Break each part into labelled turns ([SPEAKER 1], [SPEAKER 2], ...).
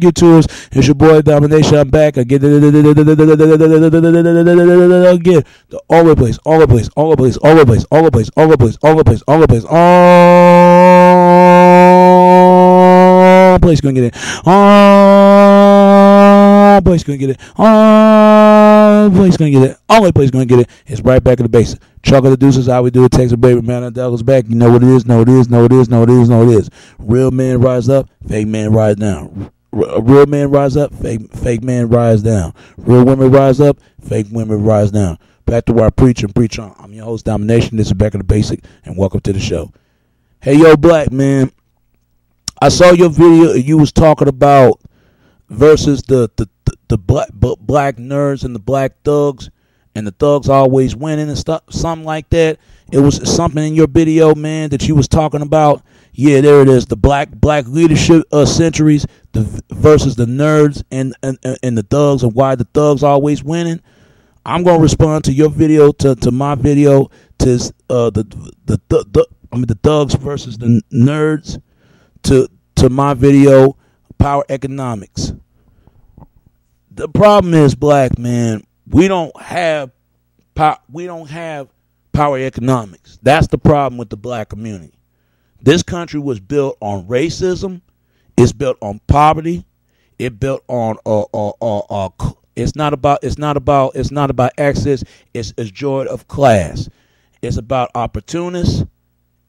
[SPEAKER 1] take you to us. It's your boy Domination. I'm back again. Again, all over the place, all over the place, all over the place, all over the place, all over the place, all over the place, all over the place, all over the place, all place gonna get it. All place gonna get it. All place gonna get it. All place gonna get it. It's right back in the basics. Chuck of the deuces, how we do it. Texas baby man, and Douglas back. You know what it is. Know it is. Know it is. Know it is. Know it is. Real men rise up. Fake men rise down. Real men rise up. Fake men rise down. Real women rise up. Fake women rise down. Back to where I preach and preach on. I'm your host, Domination. This is Back in the Basic, and welcome to the show. Hey, yo, black man. I saw your video. You was talking about versus the black nerds and the black thugs, and the thugs always winning and stuff, something like that. It was something in your video, man, that you was talking about. Yeah, there it is. The black leadership centuries versus the nerds and the thugs, and why the thugs always winning. I'm gonna respond to your video to my video to the thugs versus the nerds to my video, power economics. The problem is, black man, we don't have power economics. That's the problem with the black community. This country was built on racism. It's built on poverty. It's built on it's not about access. It's joy of class. It's about opportunists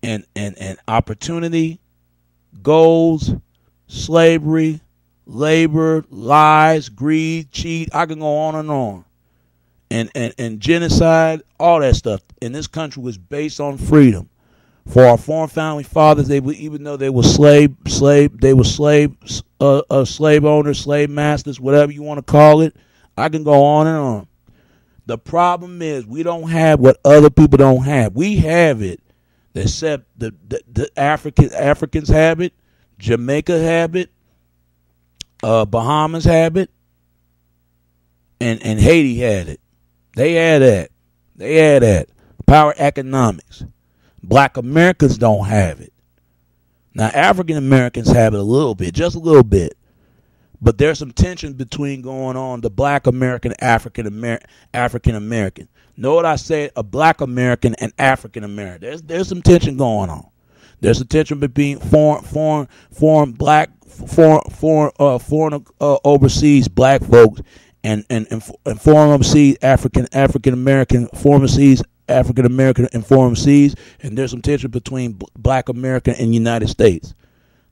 [SPEAKER 1] and opportunity, goals, slavery, labor, lies, greed, cheat. I can go on. And genocide, all that stuff. And this country was based on freedom. For our foreign founding fathers, even though they were slave owners, slave masters, whatever you want to call it. I can go on and on. The problem is we don't have what other people don't have. We have it, except the Africans have it, Jamaica have it, Bahamas have it, and Haiti had it. They had that. Power economics. Black Americans don't have it. Now, African Americans have it a little bit, just a little bit. But there's some tension between going on the black American, African American. Know what I said? A black American and African American. There's some tension going on. There's a tension between foreign overseas black folks and foreign overseas African American, foreign overseas African American and foreign overseas, and there's some tension between black American and United States.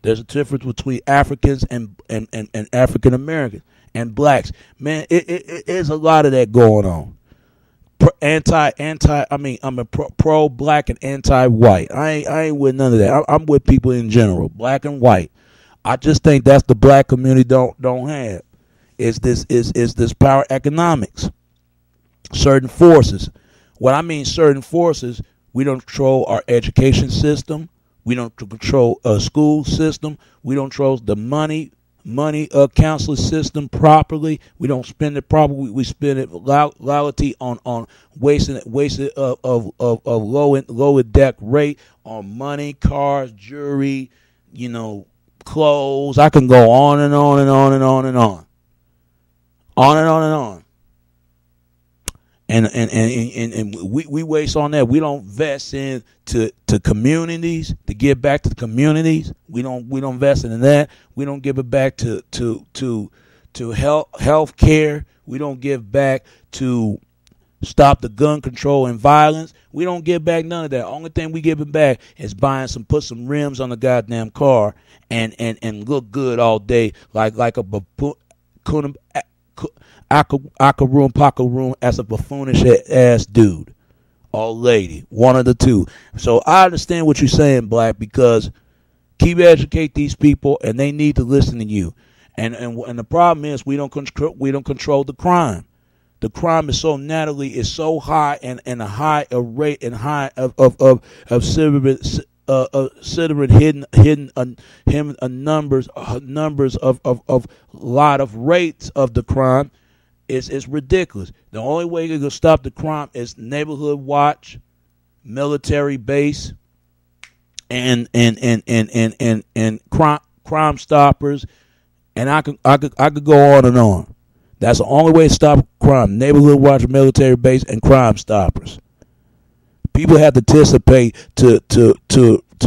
[SPEAKER 1] There's a difference between Africans and African Americans and blacks. Man, it is a lot of that going on. I'm a pro black and anti-white. I ain't with none of that. I'm with people in general, black and white. I just think that's the black community don't have. Is this power economics. Certain forces. What I mean, certain forces, we don't control our education system. We don't control a school system. We don't control the money counseling system properly. We don't spend it properly. We spend it loyalty on wasting of lower deck rate on money, cars, jewelry, clothes. I can go on and on and on and on and on. On and on and on. And we waste on that. We don't invest in to communities, to give back to the communities. We don't invest in that. We don't give it back to health care. We don't give back to stop the gun control and violence. We don't give back none of that. Only thing we giving back is put some rims on the goddamn car and look good all day like a room as a buffoonish ass dude or lady, one of the two. So I understand what you're saying, black, because keep educate these people and they need to listen to you. And the problem is we don't control the crime. The crime is so high and a high a rate and high of cigarette hidden numbers of lot of rates of the crime. It's ridiculous. The only way you can stop the crime is neighborhood watch, military base, and crime stoppers, And I could go on and on. That's the only way to stop crime. Neighborhood watch, military base, and Crime Stoppers. People have to participate to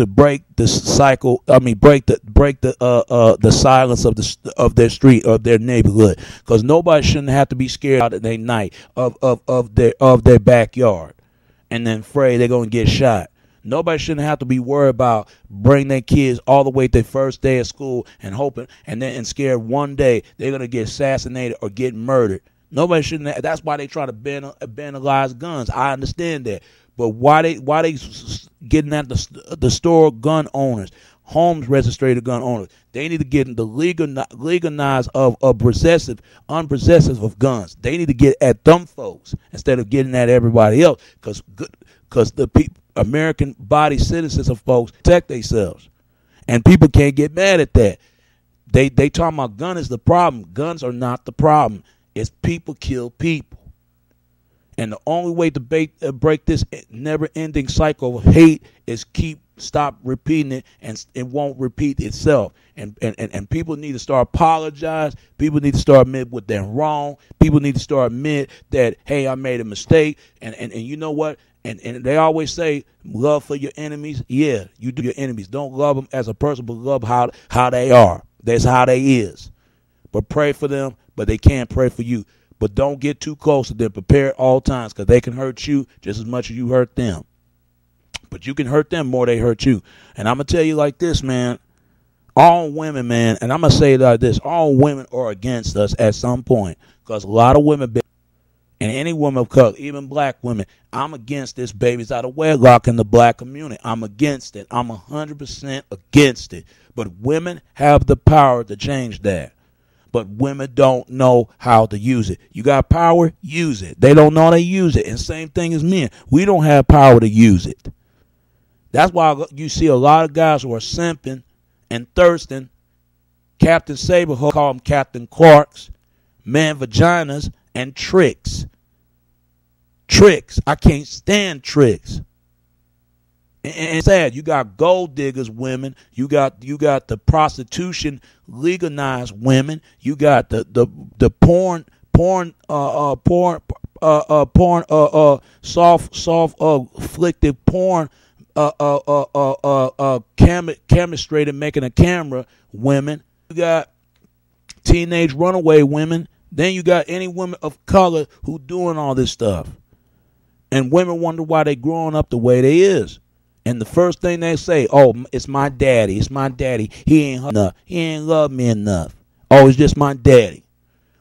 [SPEAKER 1] break the cycle. I mean, break the silence of their street, of their neighborhood. Because nobody shouldn't have to be scared out at their night of their backyard, and then afraid they're gonna get shot. Nobody shouldn't have to be worried about bringing their kids all the way to their first day of school and hoping and scared one day they're gonna get assassinated or get murdered. Nobody shouldn't. That's why they try to banalize guns. I understand that, but why they getting at the store gun owners, homes registered gun owners? They need to get in the legalize of unpossessive of guns. They need to get at them folks instead of getting at everybody else, because the people. American body citizens of folks protect themselves, and people can't get mad at that. They talking about gun is the problem. Guns are not the problem. It's people kill people, and the only way to break this never-ending cycle of hate is stop repeating it, and it won't repeat itself. And people need to start apologize. People need to start admit what they're wrong. People need to start admit that, hey, I made a mistake, and you know what? And they always say love for your enemies. Yeah, you do your enemies. Don't love them as a person, but love how they are. That's how they is. But pray for them, but they can't pray for you. But don't get too close to them. Prepare at all times, because they can hurt you just as much as you hurt them. But you can hurt them more than they hurt you. And I'm going to tell you like this, man. All women, man, and I'm going to say it like this. All women are against us at some point, because a lot of women and any woman of color, even black women, I'm against this babies out of wedlock in the black community. I'm against it. I'm 100% against it. But women have the power to change that. But women don't know how to use it. You got power, use it. They don't know how to use it. And same thing as men. We don't have power to use it. That's why you see a lot of guys who are simping and thirsting. Captain Saberhook, call them Captain Clarks, man vaginas, and tricks. Tricks. I can't stand tricks. And it's sad. You got gold diggers women. You got the prostitution legalized women. You got the porn soft afflicted porn chemistry making a camera women. You got teenage runaway women. Then you got any women of color who doing all this stuff. And women wonder why they growing up the way they is. And the first thing they say, oh, it's my daddy. It's my daddy. He ain't enough. He ain't love me enough. Oh, it's just my daddy.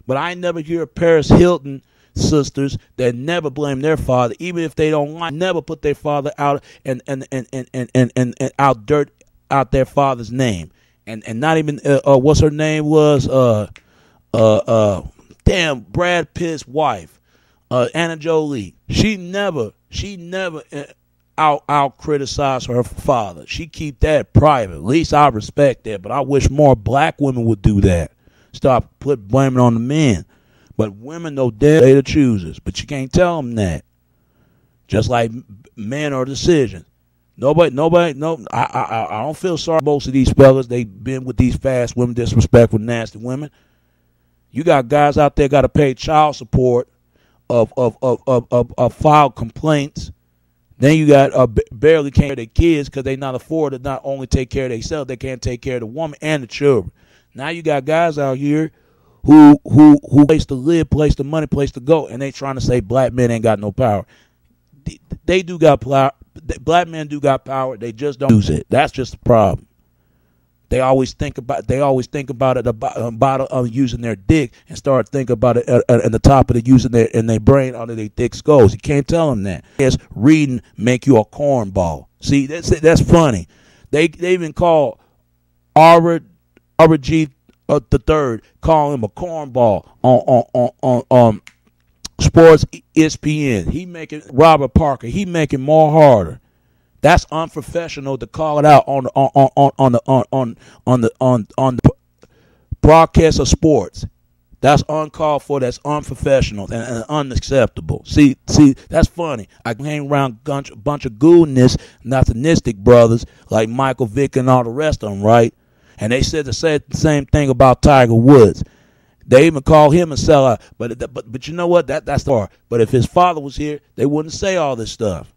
[SPEAKER 1] But I never hear Paris Hilton sisters that never blame their father, even if they don't like, never put their father out and out dirt out their father's name. And not even what's her name was Brad Pitt's wife, Anna Jolie. She never out criticize her father. She keep that private. At least I respect that. But I wish more black women would do that. Stop blaming on the men. But women know they're the choosers. But you can't tell them that. Just like men are decisions. I don't feel sorry for most of these fellas. They been with these fast women, disrespectful, nasty women. You got guys out there got to pay child support of file complaints. Then you got barely can't care their kids because they not afford to not only take care of themselves, they can't take care of the woman and the children. Now you got guys out here who place to live, place to money, place to go, and they trying to say black men ain't got no power. They do got power. Black men do got power. They just don't use it. That's just the problem. They always think about it about using their dick and start thinking about it at the top of the using their brain under their thick skulls. You can't tell them that. Yes, reading make you a cornball. See, that's funny. They even call Albert G. the third, call him a cornball on Sports ESPN. He making Robert Parker. He making more harder. That's unprofessional to call it out on the broadcast of sports. That's uncalled for. That's unprofessional and unacceptable. See, that's funny. I hang around a bunch of goodness, nationalistic brothers like Michael Vick and all the rest of them, right? And they said the same thing about Tiger Woods. They even call him a sellout. But you know what? That's the part. But if his father was here, they wouldn't say all this stuff.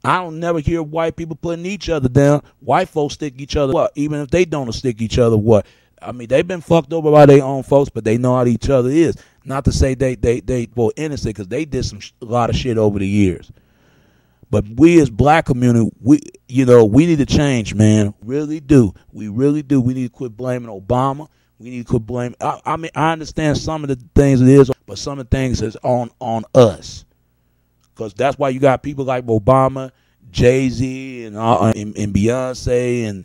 [SPEAKER 1] I don't never hear white people putting each other down. White folks stick each other what? Even if they don't stick each other what? I mean, they've been fucked over by their own folks, but they know how each other is. Not to say they were innocent, because they did a lot of shit over the years. But we as black community, we need to change, man. Really do. We really do. We need to quit blaming Obama. We need to quit blaming. I mean, I understand some of the things it is, but some of the things is on us. Because that's why you got people like Obama, Jay-Z, and Beyonce,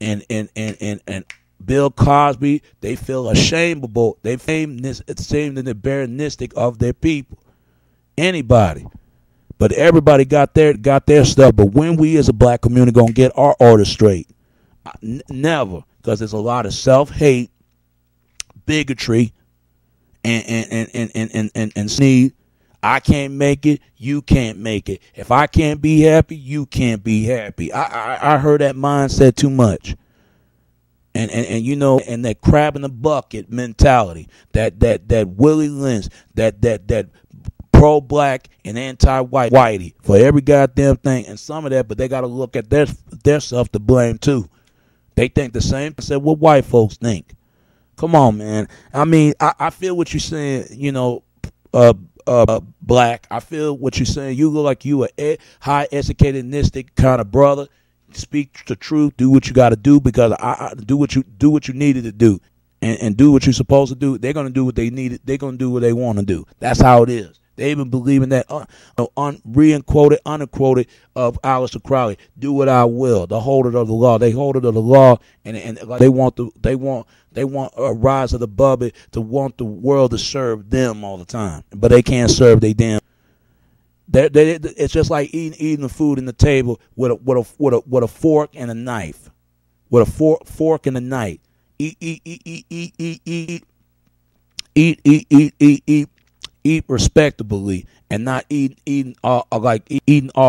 [SPEAKER 1] and Bill Cosby. They feel ashameable. They ashamed and embarrassed of their people. Anybody. But everybody got their stuff. But when we as a black community gonna get our order straight? Never. Because there's a lot of self-hate, bigotry, and sneed. I can't make it, you can't make it. If I can't be happy, you can't be happy. I heard that mindset too much. And that crab in the bucket mentality, that Willie Lynch, that pro-black and anti-whitey for every goddamn thing, and some of that, but they got to look at their self to blame too. They think the same. I said what white folks think. Come on, man. I mean, I feel what you're saying. Black. I feel what you're saying. You look like you a high educated, kind of brother. Speak the truth. Do what you got to do, because I do what you needed to do, and do what you're supposed to do. They're gonna do what they needed. They're gonna do what they want to do. That's how it is. They even believe in that unquoted of Aleister Crowley. Do what I will. The holder of the law. They hold it of the law, and they want a rise above it, to want the world to serve them all the time, but they can't serve they damn. It's just like eating the food in the table with a fork and a knife, with a fork and a knife. Eat respectably, and not eating all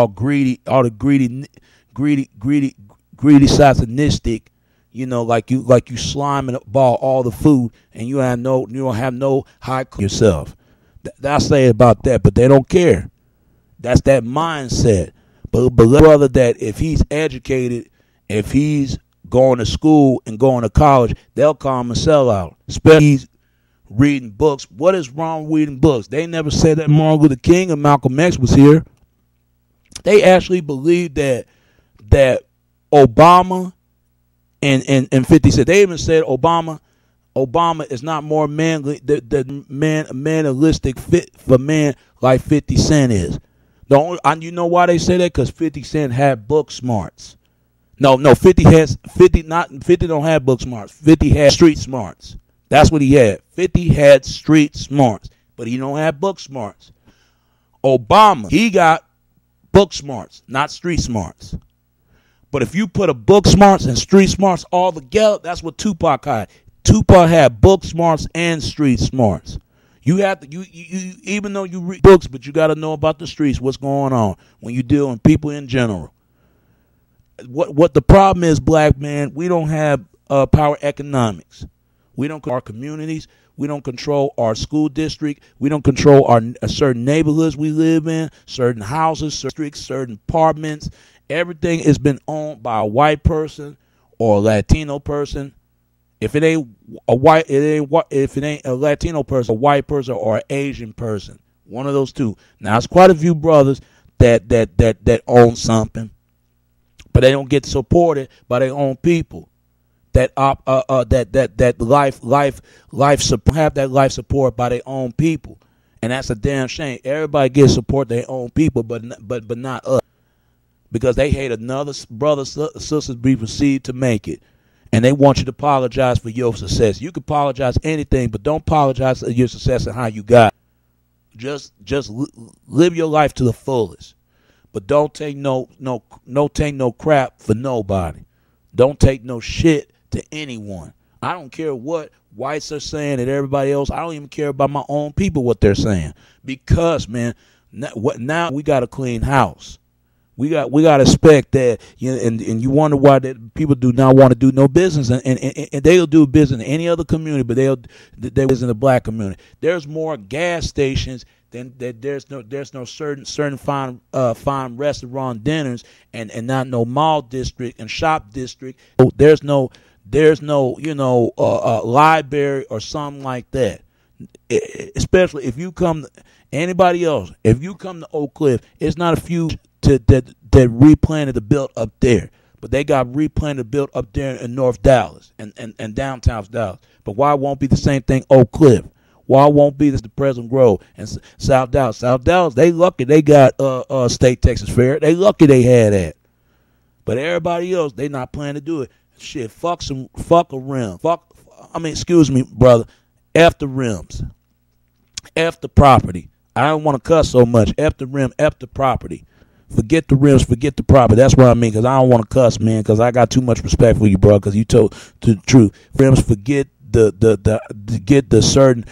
[SPEAKER 1] greedy, all the greedy misogynistic. Like you sliming up all the food, and you don't have no high yourself. That's say about that, but they don't care. That's that mindset. But brother, that if he's educated, if he's going to school and going to college, they'll call him a sellout. Especially he's reading books. What is wrong with reading books? They never said that Martin Luther King and Malcolm X was here. They actually believed that Obama and 50 Cent. They even said Obama is not more manly than manalistic fit for man like 50 Cent is. You know why they say that? Because 50 Cent had book smarts. No, 50 don't have book smarts. 50 had street smarts. That's what he had. 50 had street smarts, but he don't have book smarts. Obama, he got book smarts, not street smarts. But if you put a book smarts and street smarts all together, that's what Tupac had. Tupac had book smarts and street smarts. You have to, you even though you read books, but you got to know about the streets, what's going on when you deal with people in general. What the problem is, black man, we don't have power economics. We don't control our communities. We don't control our school district. We don't control our certain neighborhoods we live in, certain houses, certain apartments. Everything has been owned by a white person or a Latino person. If it ain't a white, if it ain't a Latino person, a white person, or an Asian person, one of those two. Now, it's quite a few brothers that own something, but they don't get supported by their own people. That have that life support by their own people, and that's a damn shame. Everybody gets support their own people, but not us, because they hate another brother, sisters be perceived to make it. And they want you to apologize for your success. You can apologize anything, but don't apologize for your success and how you got it. Just live your life to the fullest. But don't take no crap for nobody. Don't take no shit to anyone. I don't care what whites are saying and everybody else. I don't even care about my own people, what they're saying. Because, man, now we got a clean house. We got to expect that, you know, and you wonder why that people do not want to do no business, and they'll do business in any other community, but they was in the black community. There's more gas stations than that. There's no certain fine restaurant dinners and not no mall district and shop district. There's no library or something like that. Especially if you come anybody else, if you come to Oak Cliff, it's not a few that replanted the built up there, but they got replanted built up there in North Dallas and downtown Dallas. But why won't be the same thing Oak Cliff? Why won't be this the Pleasant Grove and South Dallas? South Dallas, they lucky they got State Texas Fair. They lucky they had that. But everybody else, they not planning to do it. Shit, fuck a rim. Excuse me, brother. F the rims. F the property. I don't want to cuss so much. F the rim, F the property. Forget the rims, forget the property. That's what I mean, because I don't want to cuss, man, because I got too much respect for you, bro, because you told the truth. Rims, forget get the certain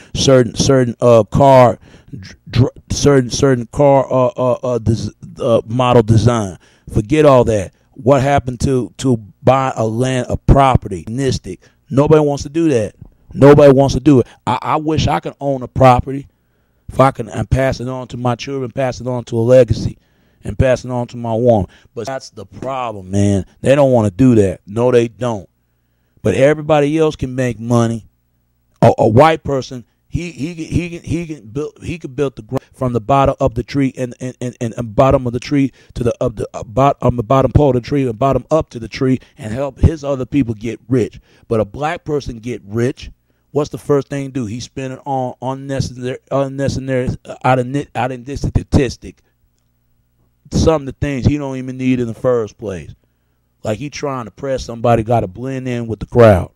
[SPEAKER 1] car model design. Forget all that. What happened to buy a property? Nobody wants to do that. Nobody wants to do it. I wish I could own a property, if I can, and pass it on to my children, pass it on to a legacy, and pass it on to my woman. But that's the problem, man. They don't want to do that. No, they don't. But everybody else can make money. A white person, he can build the ground from the bottom of the tree and bottom of the tree to the bottom pole of the tree and bottom up to the tree and help his other people get rich. But a black person get rich. What's the first thing to do? He spend it on unnecessary out of this statistic. Some of the things he don't even need in the first place. Like he trying to press somebody, got to blend in with the crowd.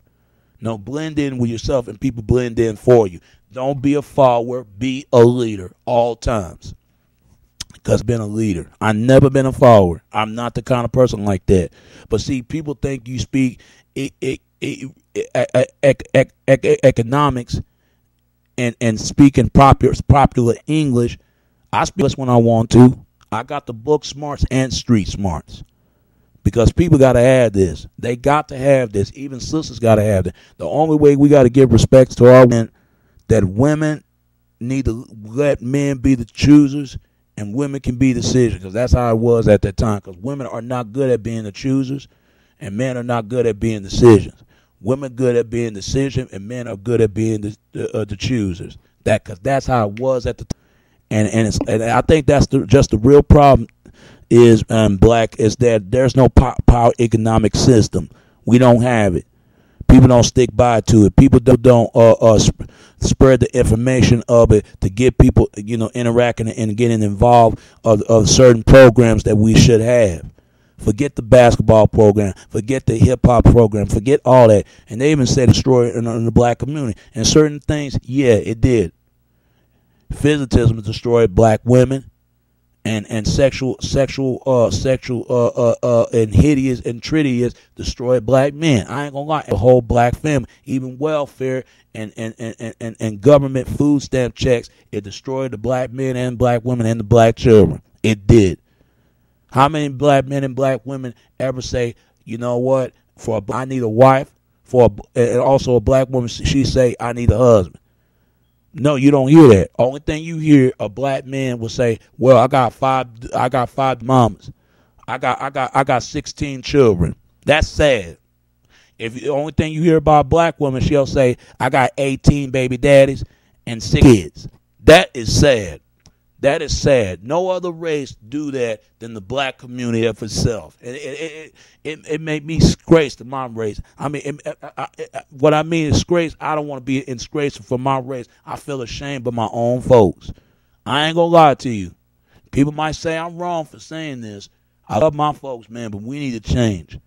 [SPEAKER 1] No, blend in with yourself and people blend in for you. Don't be a follower, be a leader all times. Because been a leader. I never been a follower. I'm not the kind of person like that. But see, people think you speak economics and speaking popular English. I speak when I want to. I got the book smarts and street smarts. Because people got to have this. They got to have this. Even sisters got to have it. The only way we got to give respect to our women, that women need to let men be the choosers and women can be the decisions. Because that's how it was at that time. Because women are not good at being the choosers and men are not good at being decisions. Women good at being decision and men are good at being the choosers. Because that's how it was at the time. And I think that's just the real problem is black is that there's no power economic system. We don't have it. People don't stick by to it. People don't spread the information of it to get people, interacting and getting involved of certain programs that we should have. Forget the basketball program. Forget the hip hop program. Forget all that. And they even said destroy it in the black community. And certain things, yeah, it did. Physicism destroyed black women. And sexual and hideous and tridious destroyed black men. I ain't gonna lie, the whole black family, even welfare and government food stamp checks, it destroyed the black men and black women and the black children. It did. How many black men and black women ever say, you know what, I need a wife, and also a black woman, she say, I need a husband. No, you don't hear that. Only thing you hear a black man will say, well, I got five mamas. I got 16 children. That's sad. If the only thing you hear about a black woman, she'll say, I got 18 baby daddies and 6 kids. That is sad. That is sad. No other race do that than the black community of itself. It made me disgrace to my race. I mean, what I mean is disgrace. I don't want to be in disgrace for my race. I feel ashamed of my own folks. I ain't gonna lie to you. People might say I'm wrong for saying this. I love my folks, man, but we need to change.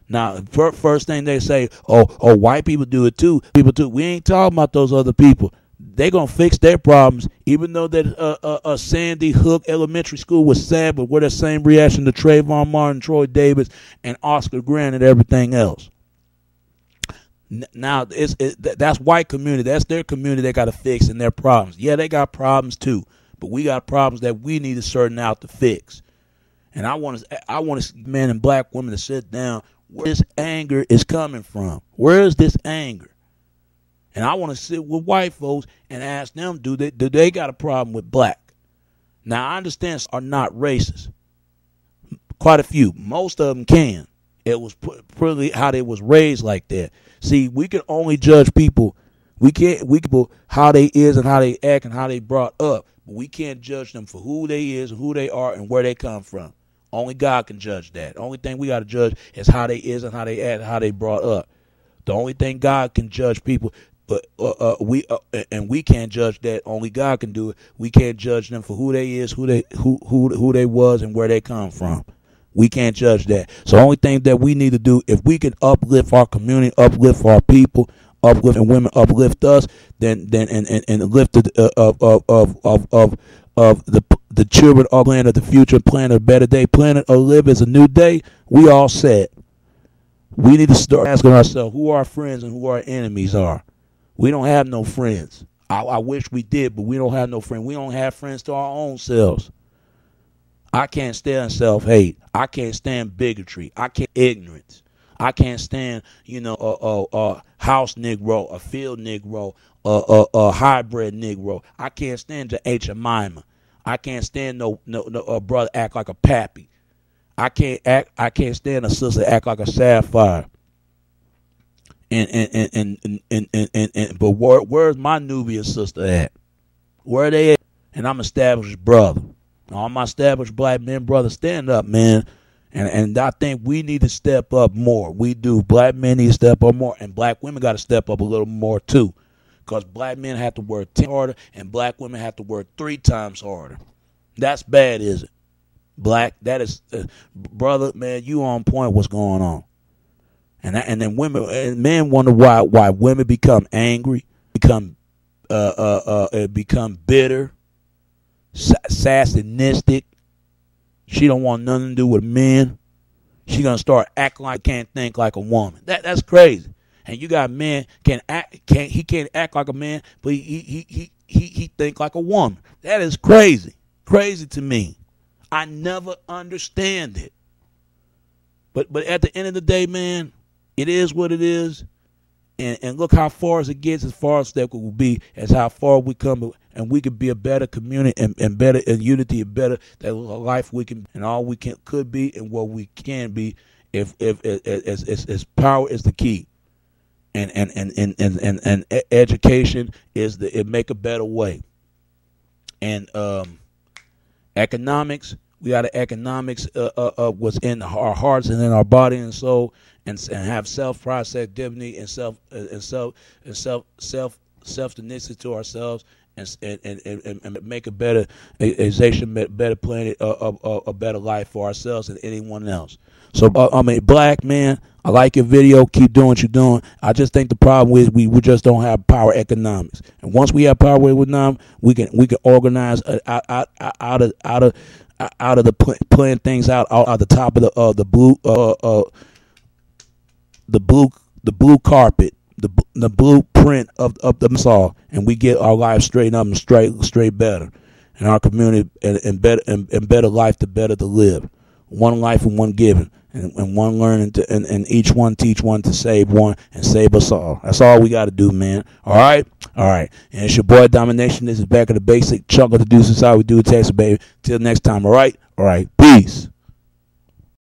[SPEAKER 1] Now, first thing they say, oh, white people do it too. People too. We ain't talking about those other people. They're going to fix their problems, even though that Sandy Hook Elementary School was sad, but with the same reaction to Trayvon Martin, Troy Davis, and Oscar Grant and everything else. Now, that's white community. That's their community they got to fix and their problems. Yeah, they got problems too, but we got problems that we need to certain out to fix. And I want men and black women to sit down. Where this anger is coming from? Where is this anger? And I want to sit with white folks and ask them, do they got a problem with black? Now, I understand are not racist. Quite a few. Most of them can. It was probably how they was raised like that. See, we can only judge people. We people how they is and how they act and how they brought up. But we can't judge them for who they is and who they are and where they come from. Only God can judge that. The only thing we got to judge is how they is and how they act and how they brought up. The only thing God can judge people, but we can't judge that. Only God can do it. We can't judge them for who they is, who they was, and where they come from. We can't judge that. So the only thing that we need to do, if we can uplift our community, uplift our people, uplift and women, uplift us, then and lift of the children of the land of the future, plan a better day, planet or live as a new day, we all set. We need to start asking ourselves who our friends and who our enemies are. We don't have no friends. I wish we did, but we don't have no friends. We don't have friends to our own selves. I can't stand self-hate. I can't stand bigotry. I can't ignorance. I can't stand, a house Negro, a field Negro, a hybrid Negro. I can't stand the H of Mima. I can't stand no brother act like a pappy. I can't stand a sister act like a sapphire. But where's my Nubian sister at? Where they at? And I'm established brother. All my established black men, brothers, stand up, man. And I think we need to step up more. We do. Black men need to step up more, and black women got to step up a little more too. Because black men have to work 10 harder, and black women have to work 3 times harder. That's bad, is it? Black, that is, brother, man, you on point. What's going on? And then women and men wonder why women become angry, become bitter, sassinistic. She don't want nothing to do with men. She gonna start acting like can't think like a woman. That's crazy. And you got men can't act like a man, but he think like a woman. That is crazy. Crazy to me. I never understand it. But at the end of the day, man, it is what it is. And look how far as it gets, as far as that will be, as how far we come, and we could be a better community and better in unity and better that life we can and all we could be and what we can be if power is the key. And education is it make a better way. And economics, we got economics what's in our hearts and in our body and soul, and have self-process dignity and self-dependency to ourselves, and make a better better planet, a better life for ourselves and anyone else. So black man, I like your video. Keep doing what you're doing. I just think the problem is we just don't have power economics. And once we have power economics, we can organize out of the playing things out the top of the blue carpet, the blueprint of the saw, and we get our lives straightened up and straight better, and our community and better life to better to live. One life and one given, and one learning to and each one teach one to save one and save us all. That's all we got to do, man. All right. And it's your boy Domination. This is Back of the Basic. Chunk of the Deuces. How we do it, Texas, baby. Till next time. All right. Peace.